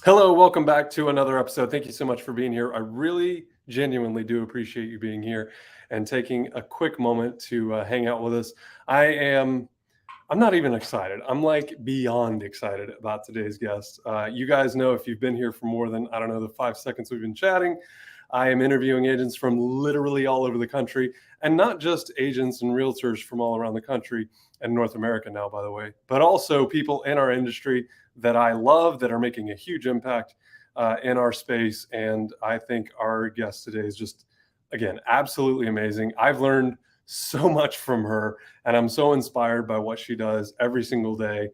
Hello, welcome back to another episode. Thank you so much for being here. I really genuinely do appreciate you being here and taking a quick moment to hang out with us. I'm not even excited. I'm like beyond excited about today's guest. You guys know, if you've been here for more than, I don't know, the 5 seconds we've been chatting, I am interviewing agents from literally all over the country, and not just agents and realtors from all around the country and North America now, by the way, but also people in our industry that I love, that are making a huge impact in our space. And I think our guest today is just, again, absolutely amazing. I've learned so much from her, and I'm so inspired by what she does every single day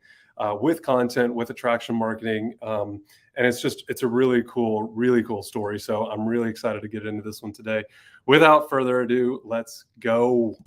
with content, with attraction marketing. And it's a really cool story. So I'm really excited to get into this one today. Without further ado, let's go.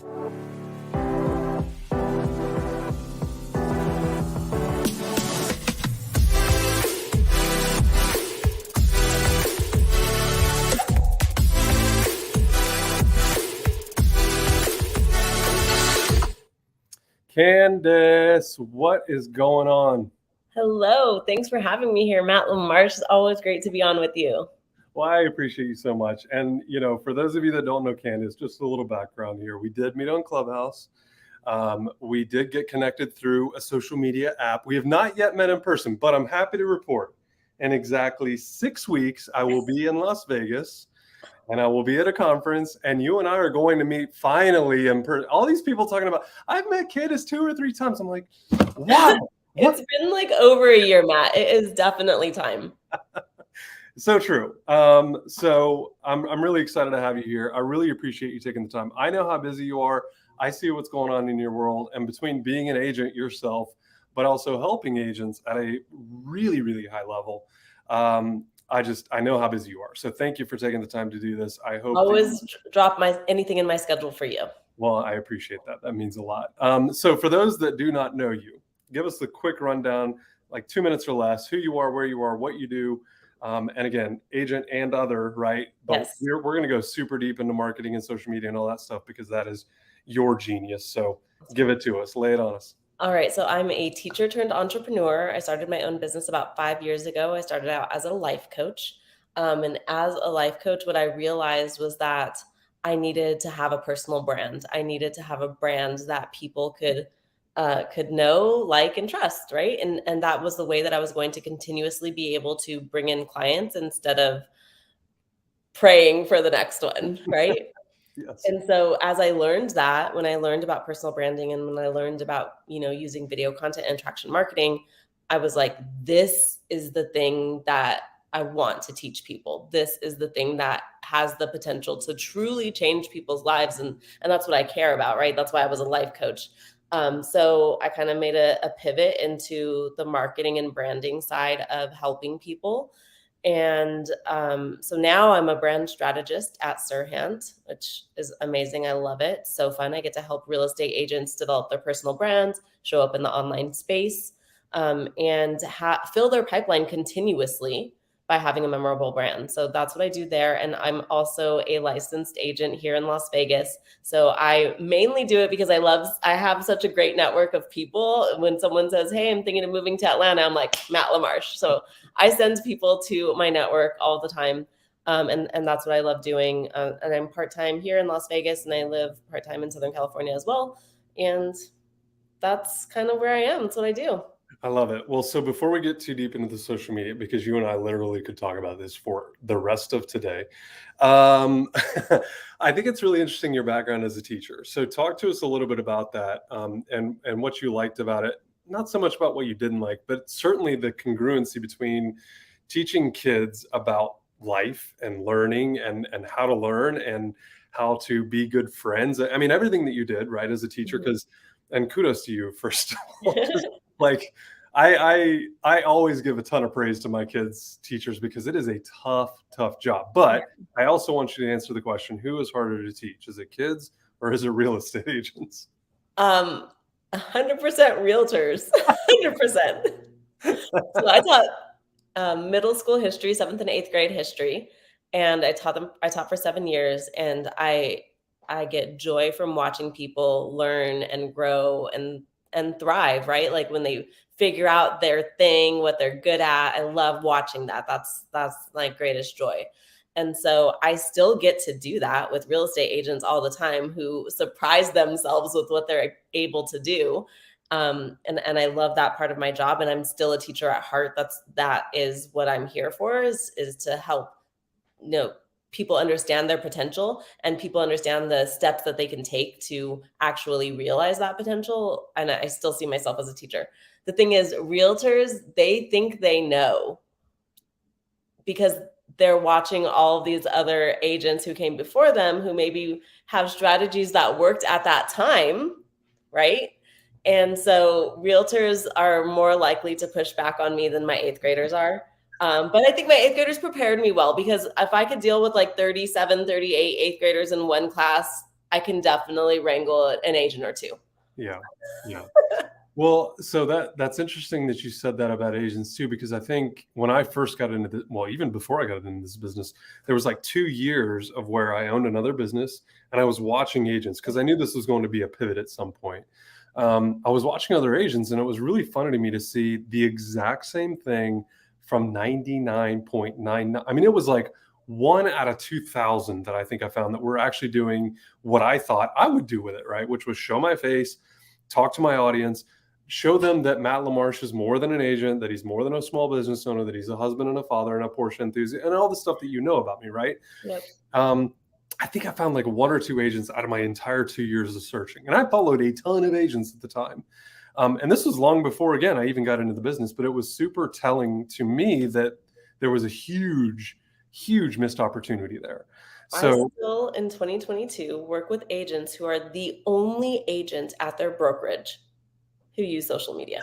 Candice, what is going on? Hello. Thanks for having me here, Matt LaMarche. It's always great to be on with you. Well, I appreciate you so much. And, for those of you that don't know Candice, just a little background here. We did meet on Clubhouse. We did get connected through a social media app. We have not yet met in person, but I'm happy to report in exactly 6 weeks, I will be in Las Vegas. And I will be at a conference, and you and I are going to meet finally in person. All these people talking about, I've met Candice 2 or 3 times. I'm like, wow. It's been like over a year, Matt. It is definitely time. So true. So I'm really excited to have you here. I really appreciate you taking the time. I know how busy you are. I see what's going on in your world, and between being an agent yourself, but also helping agents at a really, really high level. I know how busy you are. So thank you for taking the time to do this. I hope always drop anything in my schedule for you. Well, I appreciate that. That means a lot. So for those that do not know you, give us the quick rundown, like 2 minutes or less, who you are, where you are, what you do. And again, agent and other, right? But yes. We're going to go super deep into marketing and social media and all that stuff, because that is your genius. So give it to us. Lay it on us. All right. So I'm a teacher turned entrepreneur. I started my own business about 5 years ago. I started out as a life coach. And as a life coach, what I realized was that I needed to have a personal brand. I needed to have a brand that people could know, like, and trust, right? And that was the way that I was going to continuously be able to bring in clients instead of praying for the next one, right? Yes. And so as I learned that, when I learned about personal branding and when I learned about, using video content and traction marketing, I was like, this is the thing that I want to teach people. This is the thing that has the potential to truly change people's lives. And that's what I care about, right? That's why I was a life coach. So I kind of made a pivot into the marketing and branding side of helping people. And so now I'm a brand strategist at Serhant, which is amazing. I love it. So fun. I get to help real estate agents develop their personal brands, show up in the online space, and fill their pipeline continuously by having a memorable brand. So that's what I do there. And I'm also a licensed agent here in Las Vegas. So I mainly do it because I have such a great network of people. When someone says, hey, I'm thinking of moving to Atlanta, I'm like, Matt LaMarche. So I send people to my network all the time. And that's what I love doing. And I'm part-time here in Las Vegas, and I live part-time in Southern California as well. And that's kind of where I am. That's what I do. I love it. Well, so before we get too deep into the social media, because you and I literally could talk about this for the rest of today, I think it's really interesting, your background as a teacher. So talk to us a little bit about that, and what you liked about it. Not so much about what you didn't like, but certainly the congruency between teaching kids about life and learning and how to learn and how to be good friends. I mean, everything that you did, right, as a teacher, because, and kudos to you, first of all. Like, I always give a ton of praise to my kids' teachers, because it is a tough job. But I also want you to answer the question, who is harder to teach? Is it kids or is it real estate agents? 100% realtors, 100%. So I taught middle school history, 7th and 8th grade history. And I taught for 7 years, and I get joy from watching people learn and grow and thrive, right? Like when they figure out their thing, what they're good at. I love watching that. That's my greatest joy. And so I still get to do that with real estate agents all the time who surprise themselves with what they're able to do. And I love that part of my job. And I'm still a teacher at heart. That is what I'm here for, is to help, people understand their potential, and people understand the steps that they can take to actually realize that potential. And I still see myself as a teacher. The thing is, realtors, they think they know because they're watching all of these other agents who came before them who maybe have strategies that worked at that time, right? And so realtors are more likely to push back on me than my eighth graders are. But I think my eighth graders prepared me well, because if I could deal with like 37, 38 eighth graders in one class, I can definitely wrangle an agent or two. Yeah. Yeah. Well, so that's interesting that you said that about agents too, because I think when I first got into even before I got into this business, there was like 2 years of where I owned another business and I was watching agents because I knew this was going to be a pivot at some point. I was watching other agents and it was really funny to me to see the exact same thing from 99.99. I mean, it was like 1 out of 2,000 that I think I found that were actually doing what I thought I would do with it, right? Which was show my face, talk to my audience, show them that Matt LaMarche is more than an agent, that he's more than a small business owner, that he's a husband and a father and a Porsche enthusiast, and all the stuff that you know about me, right? Yep. I think I found like 1 or 2 agents out of my entire 2 years of searching. And I followed a ton of agents at the time. And this was long before, again, I even got into the business, but it was super telling to me that there was a huge, huge missed opportunity there. So I still, in 2022, work with agents who are the only agent at their brokerage who use social media.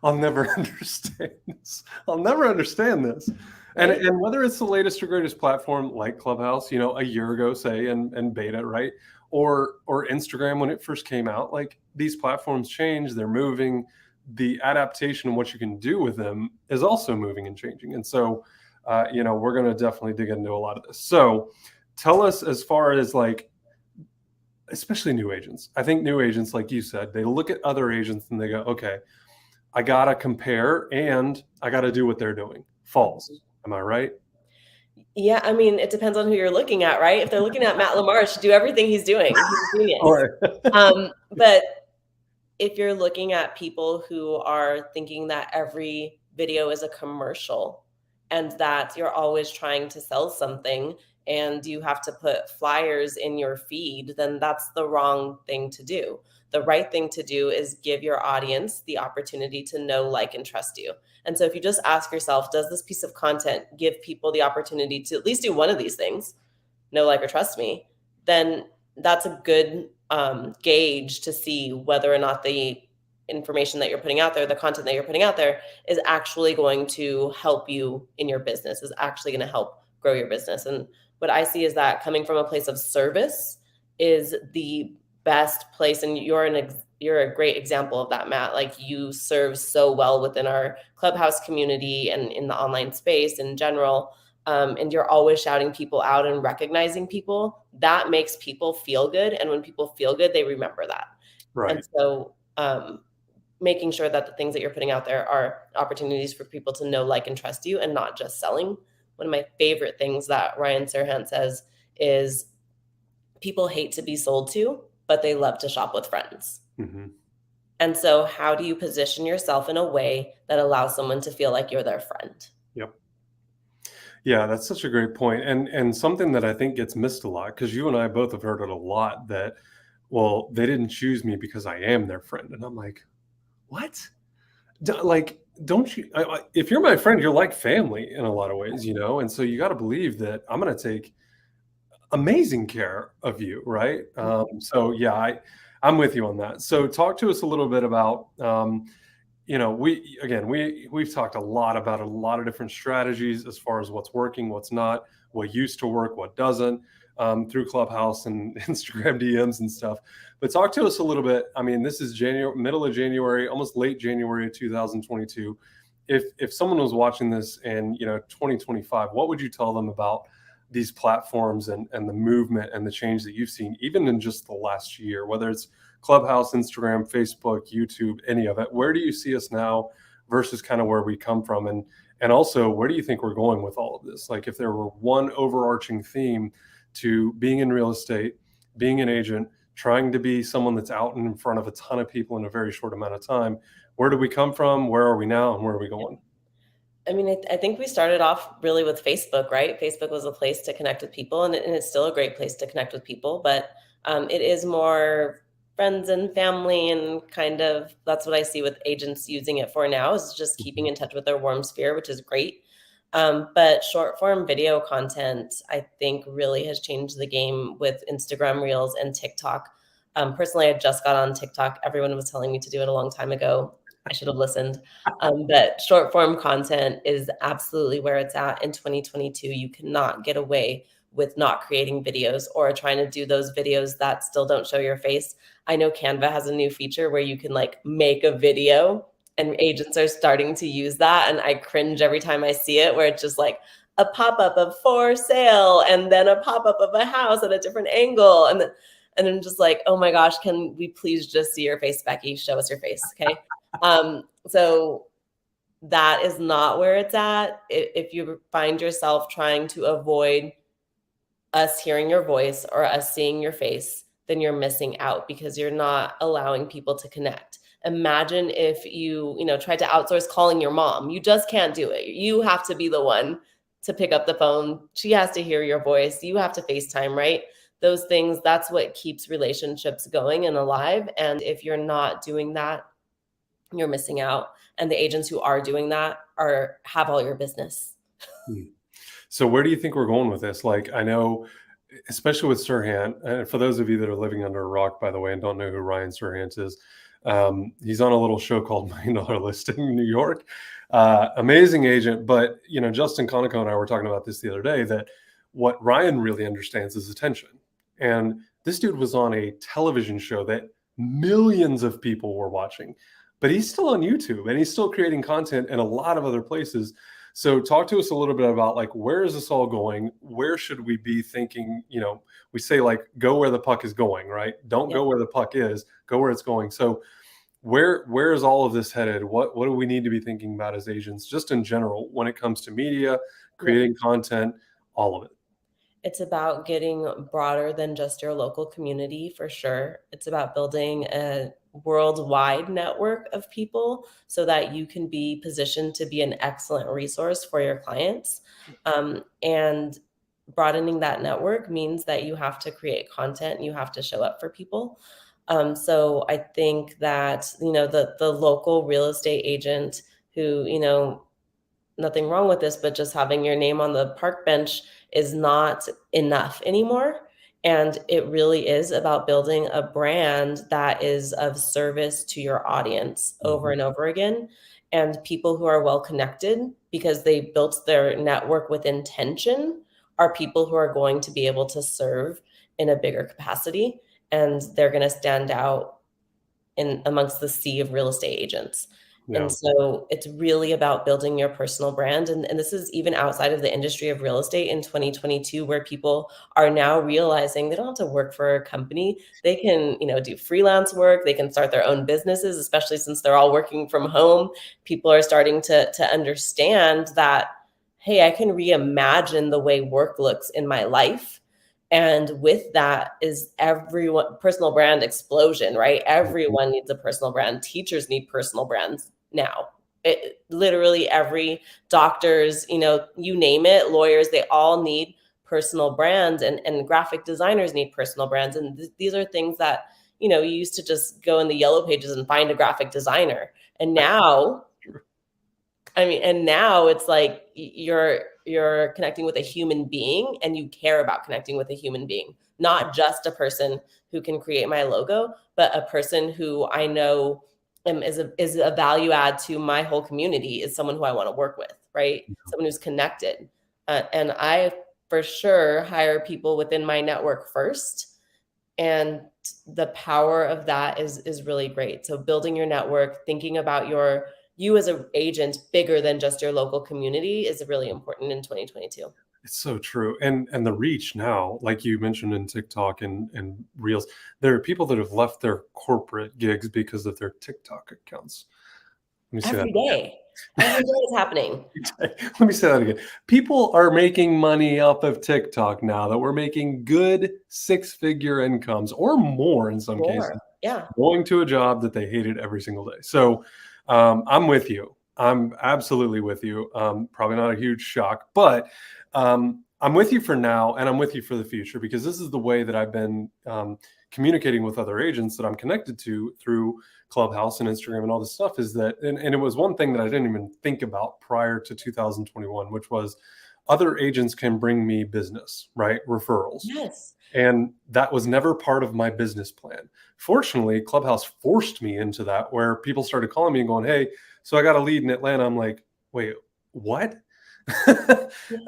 I'll never understand this. I'll never understand this. Right? And whether it's the latest or greatest platform like Clubhouse, a year ago, say, and beta, right? Or Instagram when it first came out, like these platforms change, they're moving. The adaptation and what you can do with them is also moving and changing. And so, we're going to definitely dig into a lot of this. So tell us, as far as like, especially new agents. I think new agents, like you said, they look at other agents and they go, okay, I got to compare and I got to do what they're doing. False. Am I right? Yeah, I mean, it depends on who you're looking at, right? If they're looking at Matt LaMarche, do everything he's doing. He's a genius. All right. But if you're looking at people who are thinking that every video is a commercial and that you're always trying to sell something and you have to put flyers in your feed, then that's the wrong thing to do. The right thing to do is give your audience the opportunity to know, like, and trust you. And so if you just ask yourself, does this piece of content give people the opportunity to at least do one of these things, know, like, or trust me, then that's a good gauge to see whether or not the information that you're putting out there, the content that you're putting out there, is actually going to help you in your business, is actually going to help grow your business. And what I see is that coming from a place of service is the best place. And you're a great example of that, Matt. Like, you serve so well within our Clubhouse community and in the online space in general. And you're always shouting people out and recognizing people. That makes people feel good. And when people feel good, they remember that. Right. And so making sure that the things that you're putting out there are opportunities for people to know, like, and trust you, and not just selling. One of my favorite things that Ryan Serhant says is people hate to be sold to, but they love to shop with friends. Mm-hmm. And so how do you position yourself in a way that allows someone to feel like you're their friend? Yep. Yeah, that's such a great point. And something that I think gets missed a lot, because you and I both have heard it a lot, that, well, they didn't choose me because I am their friend. And I'm like, what? Like, don't you, if you're my friend, you're like family in a lot of ways, and so you got to believe that I'm going to take amazing care of you, right? So yeah, I'm with you on that. So talk to us a little bit about, we've talked a lot about a lot of different strategies as far as what's working, what's not, what used to work, what doesn't, through Clubhouse and Instagram DMs and stuff. But talk to us a little bit. I mean, this is middle of January, almost late January of 2022. If someone was watching this in 2025, what would you tell them about these platforms and the movement and the change that you've seen, even in just the last year, whether it's Clubhouse, Instagram, Facebook, YouTube, any of it. Where do you see us now versus kind of where we come from? And also, where do you think we're going with all of this? Like, if there were one overarching theme to being in real estate, being an agent, trying to be someone that's out in front of a ton of people in a very short amount of time, where do we come from? Where are we now? And where are we going? I mean, I think we started off really with Facebook, right? Facebook was a place to connect with people, and it's still a great place to connect with people, but it is more friends and family, and kind of that's what I see with agents using it for now, is just keeping in touch with their warm sphere, which is great. But short form video content, I think, really has changed the game with Instagram Reels and TikTok. Personally, I just got on TikTok. Everyone was telling me to do it a long time ago. I should have listened. But short form content is absolutely where it's at in 2022. You cannot get away with not creating videos or trying to do those videos that still don't show your face. I know Canva has a new feature where you can like make a video, and agents are starting to use that. And I cringe every time I see it, where it's just like a pop-up of for sale and then a pop-up of a house at a different angle. And I'm just like, oh my gosh, can we please just see your face, Becky? Show us your face. Okay. So that is not where it's at. If you find yourself trying to avoid us hearing your voice or us seeing your face, then you're missing out, because you're not allowing people to connect. Imagine if you tried to outsource calling your mom. You just can't do it. You have to be the one to pick up the phone. She has to hear your voice. You have to FaceTime, right? Those things, that's what keeps relationships going and alive. And if you're not doing that, you're missing out. And the agents who are doing that have all your business. So where do you think we're going with this? Like, I know, especially with Sirhan, and for those of you that are living under a rock, by the way, and don't know who Ryan Sirhan is, he's on a little show called $1 Million Listing in New York. Amazing agent. But, Justin Conoco and I were talking about this the other day, that what Ryan really understands is attention. And this dude was on a television show that millions of people were watching, but he's still on YouTube and he's still creating content in a lot of other places. So talk to us a little bit about, like, where is this all going? Where should we be thinking? We say, like, go where the puck is going, right? Don't go where the puck is, go where it's going. So where is all of this headed? What do we need to be thinking about as agents, just in general, when it comes to media, creating content, all of it? It's about getting broader than just your local community, for sure. It's about building a worldwide network of people so that you can be positioned to be an excellent resource for your clients. And broadening that network means that you have to create content and you have to show up for people. So I think that, the local real estate agent who, nothing wrong with this, but just having your name on the park bench is not enough anymore. And it really is about building a brand that is of service to your audience over and over again. And people who are well connected because they built their network with intention are people who are going to be able to serve in a bigger capacity. And they're going to stand out in amongst the sea of real estate agents. Yeah. And so it's really about building your personal brand. And this is even outside of the industry of real estate in 2022, where people are now realizing they don't have to work for a company. They can, do freelance work. They can start their own businesses, especially since they're all working from home. People are starting to understand that, hey, I can reimagine the way work looks in my life. And with that is everyone personal brand explosion, right? Everyone needs a personal brand. Teachers need personal brands now. Literally every doctors, you name it, lawyers, they all need personal brands, and graphic designers need personal brands. And these are things that, you used to just go in the yellow pages and find a graphic designer. And now, now it's like you're connecting with a human being, and you care about connecting with a human being, not just a person who can create my logo, but a person who I know is a value add to my whole community, is someone who I want to work with, right? Someone who's connected. And I for sure hire people within my network first. And the power of that is really great. So building your network, thinking about you as an agent bigger than just your local community is really important in 2022. It's so true. And the reach now, like you mentioned in TikTok and Reels, there are people that have left their corporate gigs because of their TikTok accounts. Let me say that Every day. Every day is happening. again. Let me say that again. People are making money off of TikTok now that we're making good six-figure incomes or more in some cases, More. Yeah. going to a job that they hated every single day. So I'm with you. I'm absolutely with you. Probably not a huge shock, but I'm with you for now, and I'm with you for the future, because this is the way that I've been communicating with other agents that I'm connected to through Clubhouse and Instagram and all this stuff. Is that, and it was one thing that I didn't even think about prior to 2021, which was other agents can bring me business, right? Referrals. Yes. And that was never part of my business plan. Fortunately, Clubhouse forced me into that, where people started calling me and going, "Hey, so I got a lead in Atlanta." I'm like, "Wait, what?"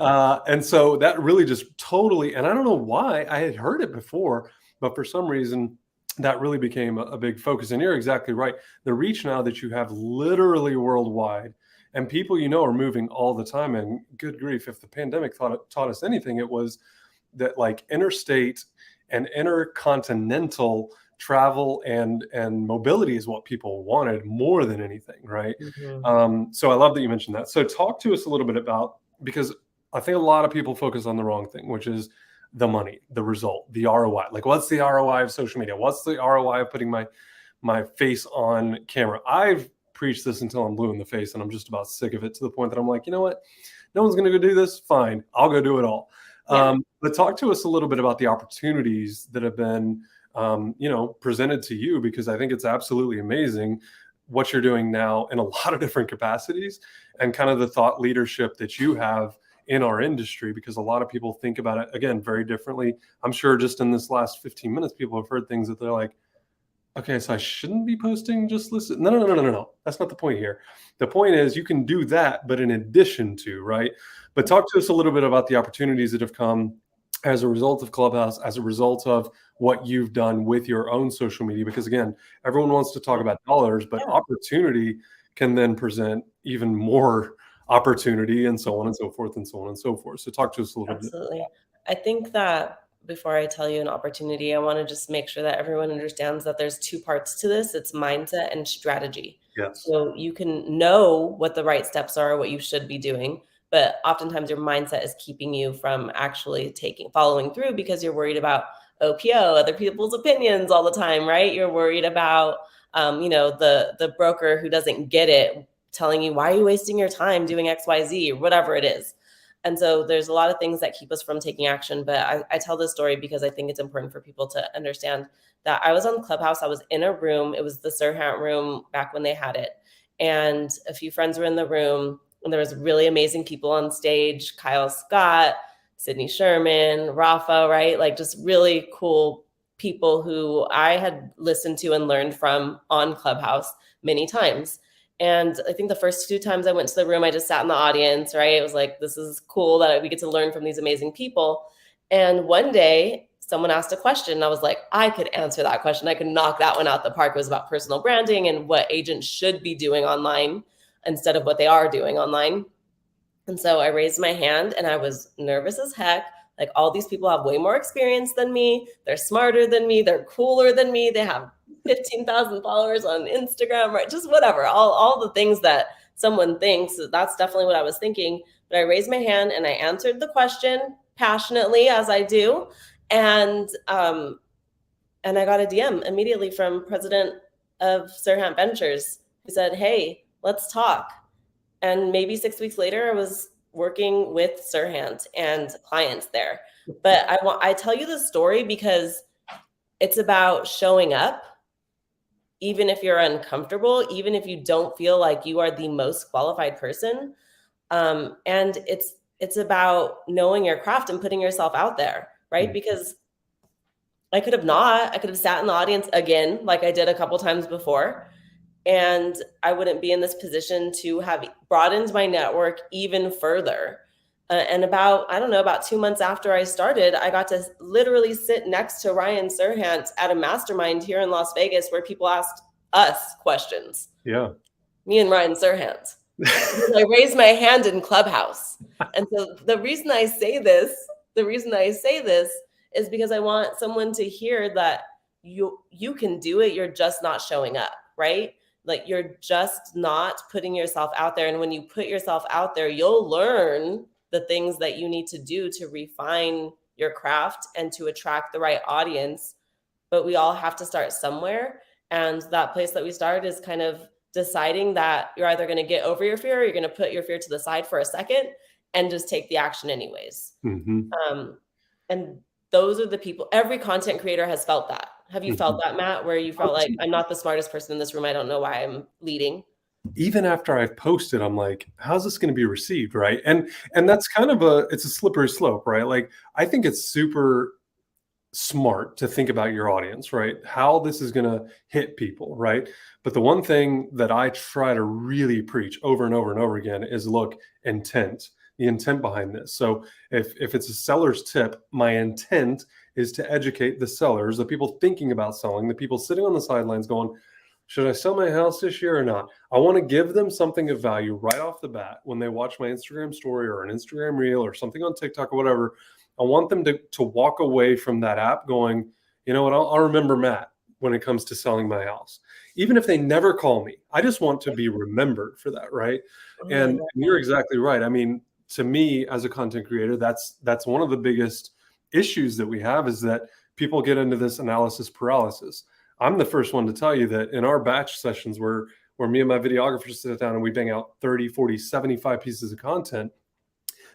And so that really just totally, and I don't know why, I had heard it before, but for some reason that really became a big focus. And you're exactly right. The reach now that you have literally worldwide, and people are moving all the time. And good grief, if the pandemic taught us anything, it was that like interstate and intercontinental travel and mobility is what people wanted more than anything, right? So I love that you mentioned that. So talk to us a little bit about, because I think a lot of people focus on the wrong thing, which is the money, the result, the ROI. Like, what's the ROI of social media? What's the ROI of putting my face on camera? I've preached this until I'm blue in the face, and I'm just about sick of it, to the point that I'm like, you know what? No one's going to go do this. Fine, I'll go do it all. Yeah. But talk to us a little bit about the opportunities that have been, presented to you, because I think it's absolutely amazing what you're doing now in a lot of different capacities, and kind of the thought leadership that you have in our industry, because a lot of people think about it, again, very differently. I'm sure just in this last 15 minutes, people have heard things that they're like, okay, so I shouldn't be posting, just listen. No. That's not the point here. The point is you can do that, but in addition to, right? But talk to us a little bit about the opportunities that have come as a result of Clubhouse, as a result of what you've done with your own social media. Because again, everyone wants to talk about dollars, but Yeah. opportunity can then present even more opportunity, and so on and so forth and so on and so forth. So talk to us a little bit. Absolutely. I think that before I tell you an opportunity, I want to just make sure that everyone understands that there's two parts to this. It's mindset and strategy. Yes. So you can know what the right steps are, what you should be doing, but oftentimes your mindset is keeping you from actually following through, because you're worried about OPO, other people's opinions all the time, right? You're worried about, the broker who doesn't get it telling you, why are you wasting your time doing X, Y, Z, or whatever it is. And so there's a lot of things that keep us from taking action. But I tell this story because I think it's important for people to understand that I was on Clubhouse. I was in a room. It was the Serhant room back when they had it. And a few friends were in the room. And there was really amazing people on stage: Kyle Scott, Sydney Sherman, Rafa, right? Like, just really cool people who I had listened to and learned from on Clubhouse many times. And I think the first two times I went to the room, I just sat in the audience, right? It was like, this is cool that we get to learn from these amazing people. And one day someone asked a question, and I was like, I could answer that question. I could knock that one out the park. It was about personal branding and what agents should be doing online instead of what they are doing online. And so I raised my hand, and I was nervous as heck. Like, all these people have way more experience than me. They're smarter than me. They're cooler than me. They have 15,000 followers on Instagram, right? Just whatever, all the things that someone thinks. That's definitely what I was thinking. But I raised my hand and I answered the question passionately, as I do. And I got a DM immediately from president of Serhant Ventures, who said, hey, let's talk. And maybe 6 weeks later, I was working with Serhant and clients there. But I tell you this story because it's about showing up, even if you're uncomfortable, even if you don't feel like you are the most qualified person. And it's about knowing your craft and putting yourself out there, right? Because I could have sat in the audience again, like I did a couple times before, and I wouldn't be in this position to have broadened my network even further. And about 2 months after I started, I got to literally sit next to Ryan Serhant at a mastermind here in Las Vegas, where people asked us questions. Yeah. Me and Ryan Serhant. Because I raised my hand in Clubhouse. And so the reason I say this is because I want someone to hear that you can do it, you're just not showing up, right? Like you're just not putting yourself out there. And when you put yourself out there, you'll learn the things that you need to do to refine your craft and to attract the right audience. But we all have to start somewhere. And that place that we start is kind of deciding that you're either going to get over your fear or you're going to put your fear to the side for a second and just take the action anyways. And those are the people, every content creator has felt that. Have you felt that, Matt, where you felt like, I'm not the smartest person in this room, I don't know why I'm leading? Even after I've posted, I'm like, how's this going to be received? Right. And that's kind of it's a slippery slope, right? Like, I think it's super smart to think about your audience, right? How this is going to hit people, right? But the one thing that I try to really preach over and over and over again is look, intent, the intent behind this. So if it's a seller's tip, my intent is to educate the sellers, the people thinking about selling, the people sitting on the sidelines going, should I sell my house this year or not? I want to give them something of value right off the bat when they watch my Instagram story or an Instagram reel or something on TikTok or whatever. I want them to walk away from that app going, you know what, I'll remember Matt when it comes to selling my house. Even if they never call me, I just want to be remembered for that, right? And you're exactly right. I mean, to me, as a content creator, that's one of the biggest issues that we have is that people get into this analysis paralysis. I'm the first one to tell you that in our batch sessions where me and my videographer sit down and we bang out 30, 40, 75 pieces of content,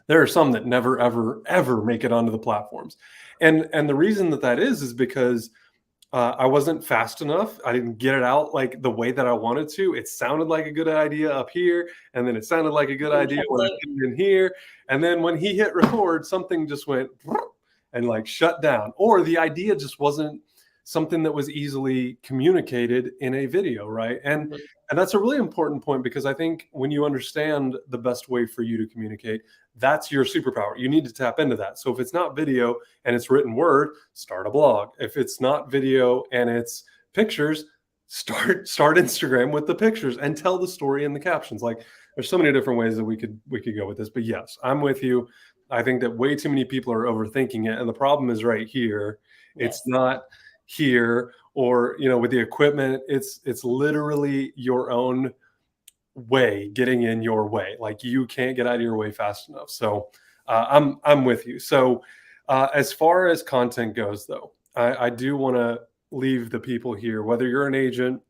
there are some that never, ever, ever make it onto the platforms. And the reason that is because I wasn't fast enough. I didn't get it out like the way that I wanted to. It sounded like a good idea up here, and then it sounded like a good idea when I put it in here. And then when he hit record, something just went and like shut down, or the idea just wasn't something that was easily communicated in a video, right? And that's a really important point because I think when you understand the best way for you to communicate, that's your superpower. You need to tap into that. So if it's not video and it's written word, start a blog. If it's not video and it's pictures, start Instagram with the pictures and tell the story in the captions. Like there's so many different ways that we could go with this. But yes, I'm with you. I think that way too many people are overthinking it. And the problem is right here. Yes. It's not here or, you know, with the equipment, it's literally your own way getting in your way. Like you can't get out of your way fast enough. So I'm with you. So as far as content goes, though, I do want to leave the people here, whether you're an agent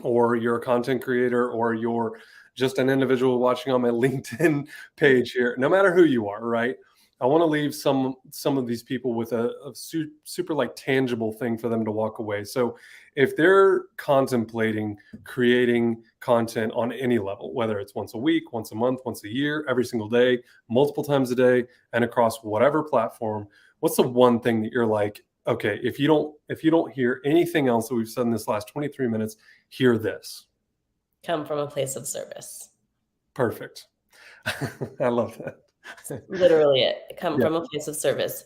or you're a content creator or you're just an individual watching on my LinkedIn page here, no matter who you are, right? I want to leave some of these people with a super like tangible thing for them to walk away. So if they're contemplating creating content on any level, whether it's once a week, once a month, once a year, every single day, multiple times a day, and across whatever platform, what's the one thing that you're like, okay, if you don't hear anything else that we've said in this last 23 minutes, hear this. Come from a place of service. Perfect. I love that. Literally it. Come from a place of service.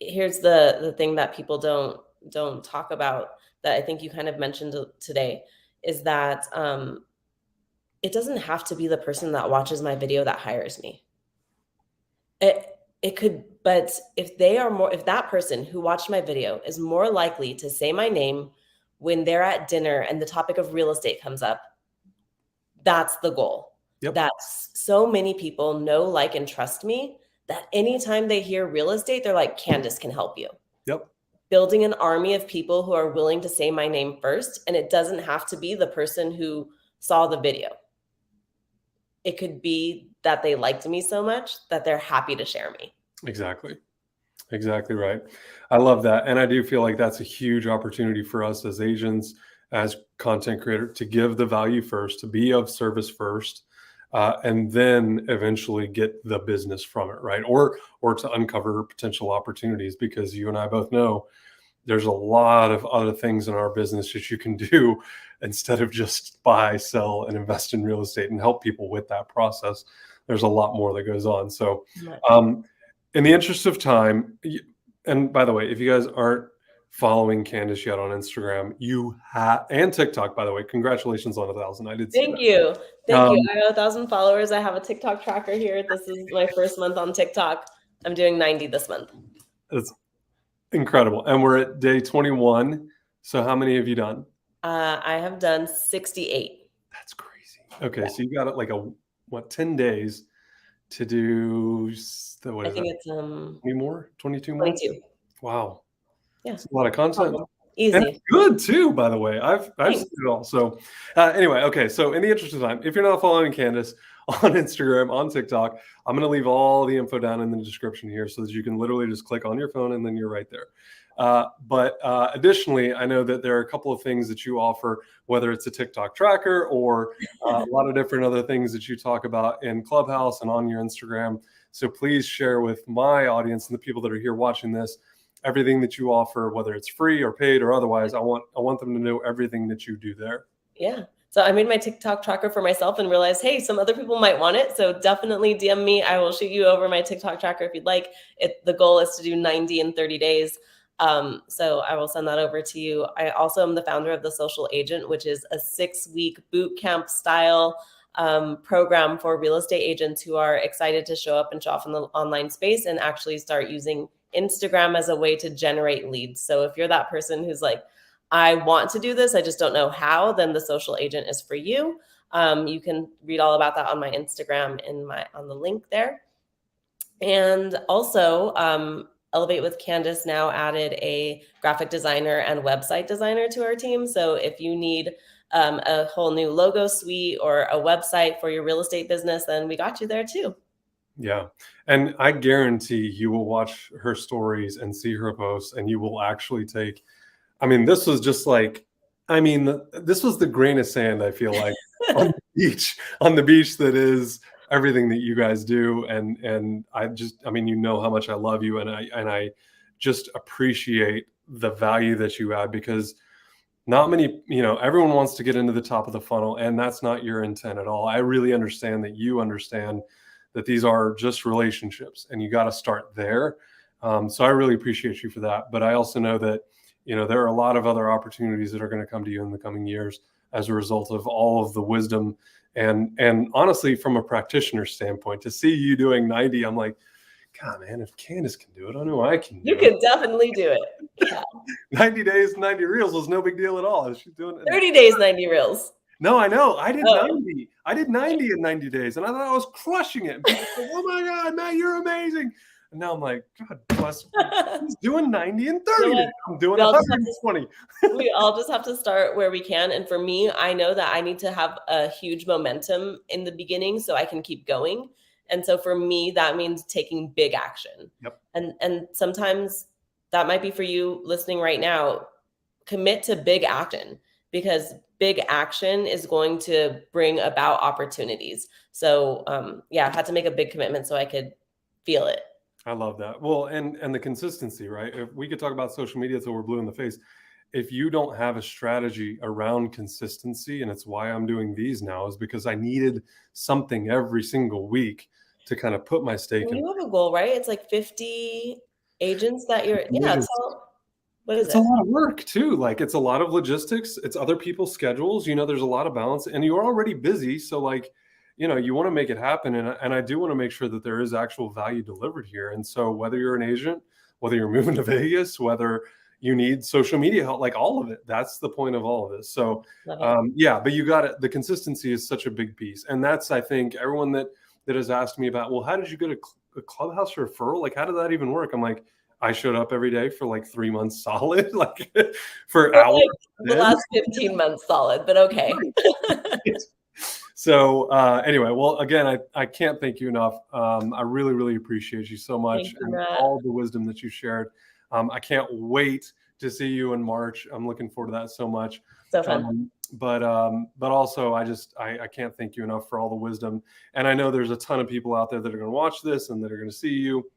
Here's the thing that people don't talk about that I think you kind of mentioned today is that it doesn't have to be the person that watches my video that hires me. It could, but if that person who watched my video is more likely to say my name when they're at dinner and the topic of real estate comes up, that's the goal. Yep. That so many people know, like, and trust me that anytime they hear real estate, they're like, Candice can help you. Yep. Building an army of people who are willing to say my name first. And it doesn't have to be the person who saw the video. It could be that they liked me so much that they're happy to share me. Exactly right. I love that. And I do feel like that's a huge opportunity for us as agents, as content creator, to give the value first, to be of service first. And then eventually get the business from it, right? Or to uncover potential opportunities, because you and I both know there's a lot of other things in our business that you can do instead of just buy, sell, and invest in real estate and help people with that process. There's a lot more that goes on. So in the interest of time, and by the way, if you guys aren't following Candice yet on Instagram, you have, and TikTok, by the way, congratulations on 1,000. I did see Thank that. you. Thank you. I have 1,000 followers. I have a TikTok tracker here. This is my first month on TikTok. I'm doing 90 this month. It's incredible. And we're at day 21. So how many have you done? I have done 68. That's crazy. Okay. So you got it like 10 days to do, what I is think that? it's 20 more? 22 more? 22. Wow. Yeah. It's a lot of content. Easy. And it's good too, by the way. I've Thanks. seen it all. So anyway, okay. So in the interest of time, if you're not following Candice on Instagram, on TikTok, I'm going to leave all the info down in the description here so that you can literally just click on your phone and then you're right there. But additionally, I know that there are a couple of things that you offer, whether it's a TikTok tracker or a lot of different other things that you talk about in Clubhouse and on your Instagram. So please share with my audience and the people that are here watching this everything that you offer, whether it's free or paid or otherwise. I want them to know everything that you do there. Yeah. So I made my TikTok tracker for myself and realized, hey, some other people might want it. So definitely DM me. I will shoot you over my TikTok tracker if you'd like. The goal is to do 90 in 30 days. So I will send that over to you. I also am the founder of The Social Agent, which is a 6-week boot camp style program for real estate agents who are excited to show up and show off in the online space and actually start using Instagram as a way to generate leads. So if you're that person who's like, I want to do this, I just don't know how, then The Social Agent is for you. You can read all about that on my Instagram on the link there. And also, Elevate with Candice now added a graphic designer and website designer to our team. So if you need a whole new logo suite or a website for your real estate business, then we got you there too. Yeah. And I guarantee you will watch her stories and see her posts and you will actually take, this was just like, this was the grain of sand, I feel like, on the beach that is everything that you guys do. And I just, you know how much I love you. And I just appreciate the value that you add, because not many, everyone wants to get into the top of the funnel, and that's not your intent at all. I really understand that you understand that these are just relationships and you got to start there. So I really appreciate you for that. But I also know that, there are a lot of other opportunities that are going to come to you in the coming years as a result of all of the wisdom. And honestly, from a practitioner standpoint, to see you doing 90, I'm like, God, man, if Candice can do it, I know I can do it. You can definitely do it. Yeah. 90 days, 90 reels was no big deal at all. She's doing it. 30 days, 90 reels. No, I know. I did 90. I did 90 in 90 days, and I thought I was crushing it. Like, oh my God, Matt, you're amazing. And now I'm like, God bless. He's doing 90 and 30 days. I'm doing 120. We all just have to start where we can. And for me, I know that I need to have a huge momentum in the beginning so I can keep going. And so for me, that means taking big action. Yep. And sometimes that might be for you listening right now. Commit to big action, because big action is going to bring about opportunities. So I had to make a big commitment so I could feel it. I love that. Well, and the consistency, right? If we could talk about social media till we're blue in the face. If you don't have a strategy around consistency, and it's why I'm doing these now, is because I needed something every single week to kind of put my stake in. You have a goal, right? It's like 50 agents that you're, what is it? It's a lot of work too. Like, it's a lot of logistics. It's other people's schedules. There's a lot of balance, and you're already busy. So like, you want to make it happen. And I do want to make sure that there is actual value delivered here. And so whether you're an agent, whether you're moving to Vegas, whether you need social media help, like all of it, that's the point of all of this. So but you got it. The consistency is such a big piece. And that's, I think, everyone that has asked me about, well, how did you get a Clubhouse referral? Like, how did that even work? I'm like, I showed up every day for like 3 months solid, like for hours. Like the last 15 months solid, but okay. So anyway, well, again, I can't thank you enough. I really, really appreciate you so much, and all the wisdom that you shared. I can't wait to see you in March. I'm looking forward to that so much. So fun. But also, I can't thank you enough for all the wisdom. And I know there's a ton of people out there that are going to watch this and that are going to see you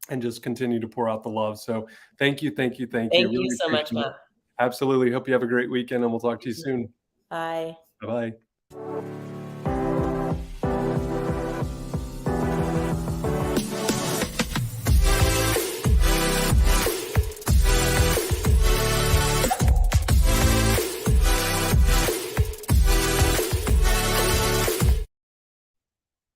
and just continue to pour out the love. So thank you. Thank you really so much, Matt. Absolutely. Hope you have a great weekend, and we'll talk to you soon. Bye. Bye-bye.